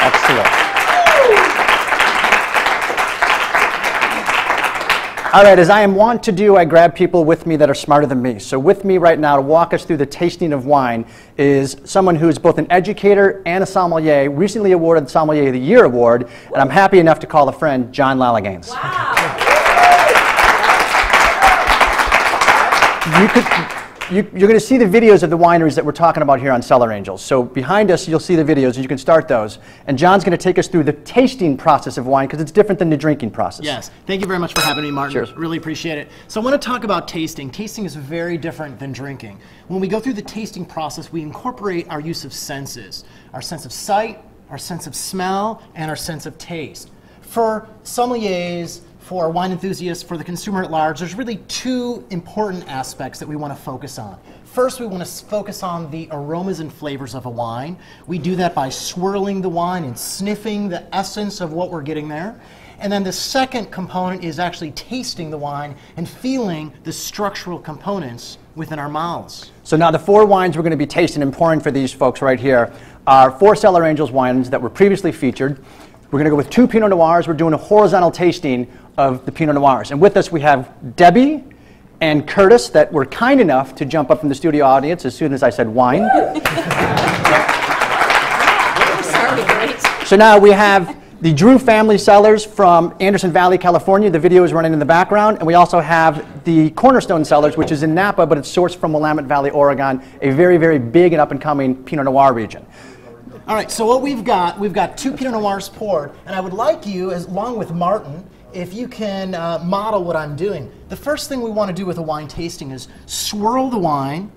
Excellent. All right, as I am wont to do, I grab people with me that are smarter than me. So with me right now to walk us through the tasting of wine is someone who is both an educator and a sommelier, recently awarded the Sommelier of the Year award, and I'm happy enough to call a friend, John Lalaganes. Wow. You're going to see the videos of the wineries that we're talking about here on Cellar Angels. So behind us, you'll see the videos, and you can start those. And John's going to take us through the tasting process of wine, because it's different than the drinking process. Yes. Thank you very much for having me, Martin. Cheers. Really appreciate it. So I want to talk about tasting. Tasting is very different than drinking. When we go through the tasting process, we incorporate our use of senses. Our sense of sight, our sense of smell, and our sense of taste. For sommeliers, for wine enthusiasts, for the consumer at large, there's really two important aspects that we want to focus on. First, we want to focus on the aromas and flavors of a wine. We do that by swirling the wine and sniffing the essence of what we're getting there. And then the second component is actually tasting the wine and feeling the structural components within our mouths. So now the 4 wines we're going to be tasting and pouring for these folks right here are 4 Cellar Angels wines that were previously featured. We're going to go with 2 Pinot Noirs. We're doing a horizontal tasting of the Pinot Noirs. And with us we have Debbie and Curtis that were kind enough to jump up from the studio audience as soon as I said wine. So now we have the Drew family cellars from Anderson Valley, California. The video is running in the background. And we also have the Cornerstone cellars, which is in Napa, but it's sourced from Willamette Valley, Oregon, a very, very big and up-and-coming Pinot Noir region. All right, so what we've got 2 Pinot Noirs poured, and I would like you, along with Martin, if you can model what I'm doing. The first thing we want to do with a wine tasting is swirl the wine,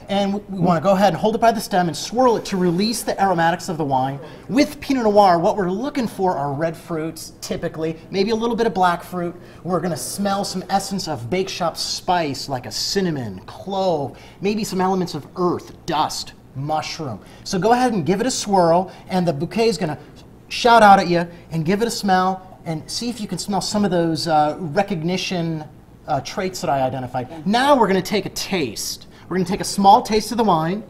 and we want to go ahead and hold it by the stem and swirl it to release the aromatics of the wine. With Pinot Noir, what we're looking for are red fruits, typically, maybe a little bit of black fruit. We're going to smell some essence of bake shop spice, like a cinnamon, clove, maybe some elements of earth, dust, mushroom. So go ahead and give it a swirl, and the bouquet is going to shout out at you and give it a smell and see if you can smell some of those recognition traits that I identified. Now we're going to take a taste. We're going to take a small taste of the wine,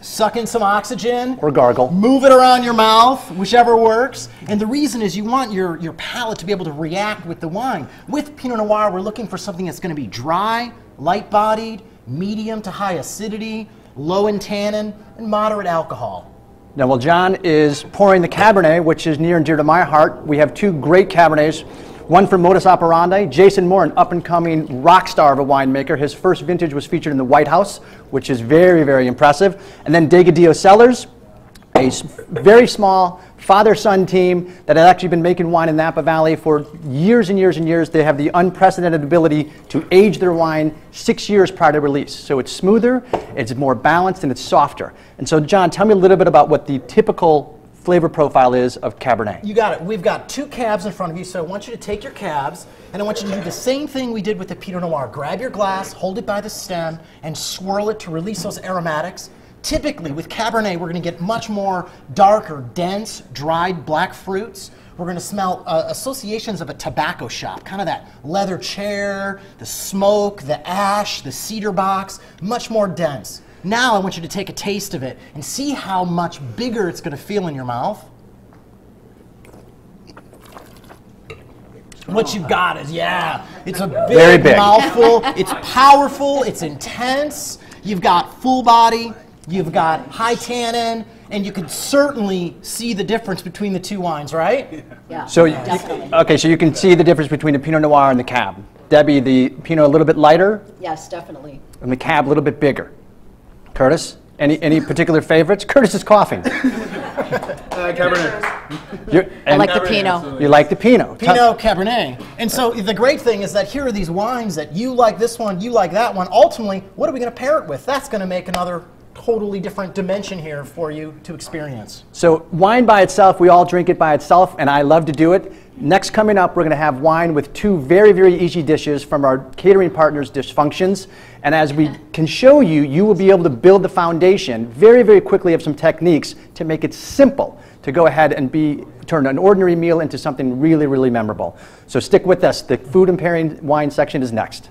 suck in some oxygen, Or gargle. move it around your mouth, whichever works. And the reason is you want your palate to be able to react with the wine. With Pinot Noir, we're looking for something that's going to be dry, light-bodied, medium to high acidity, low in tannin, and moderate alcohol. Now, while John is pouring the Cabernet, which is near and dear to my heart, we have 2 great Cabernets. One from Modus Operandi, Jason Moore, an up-and-coming rock star of a winemaker. His first vintage was featured in the White House, which is very, very impressive. And then Degadillo Cellars, a very small father-son team that has actually been making wine in Napa Valley for years and years and years. They have the unprecedented ability to age their wine 6 years prior to release. So it's smoother, it's more balanced, and it's softer. And so, John, tell me a little bit about what the typical flavor profile is of Cabernet. You got it. We've got 2 cabs in front of you, so I want you to take your cabs, and I want you to do the same thing we did with the Pinot Noir. Grab your glass, hold it by the stem, and swirl it to release those aromatics. Typically, with Cabernet, we're going to get much more darker, dense, dried black fruits. We're going to smell associations of a tobacco shop, kind of that leather chair, the smoke, the ash, the cedar box, much more dense. Now I want you to take a taste of it and see how much bigger it's going to feel in your mouth. What you've got is, it's a big mouthful. It's powerful. It's intense. You've got full body. You've got high tannin. And you can certainly see the difference between the 2 wines, right? Yeah, So, definitely. okay, so you can see the difference between the Pinot Noir and the Cab. Debbie, the Pinot a little bit lighter, Yes, definitely. and the Cab a little bit bigger. Curtis, any particular favorites? Curtis is coughing. Cabernet. I like the Pinot. You like the Pinot. Pinot Cabernet. And so the great thing is that here are these wines that you like this one, you like that one. Ultimately, what are we going to pair it with? That's going to make another totally different dimension here for you to experience. So wine by itself, we all drink it by itself, and I love to do it. Next coming up, we're going to have wine with 2 very, very easy dishes from our catering partners, Dish Functions. And as we can show you, you will be able to build the foundation very, very quickly of some techniques to make it simple to go ahead and turn an ordinary meal into something really, really memorable. So stick with us. The food and pairing wine section is next.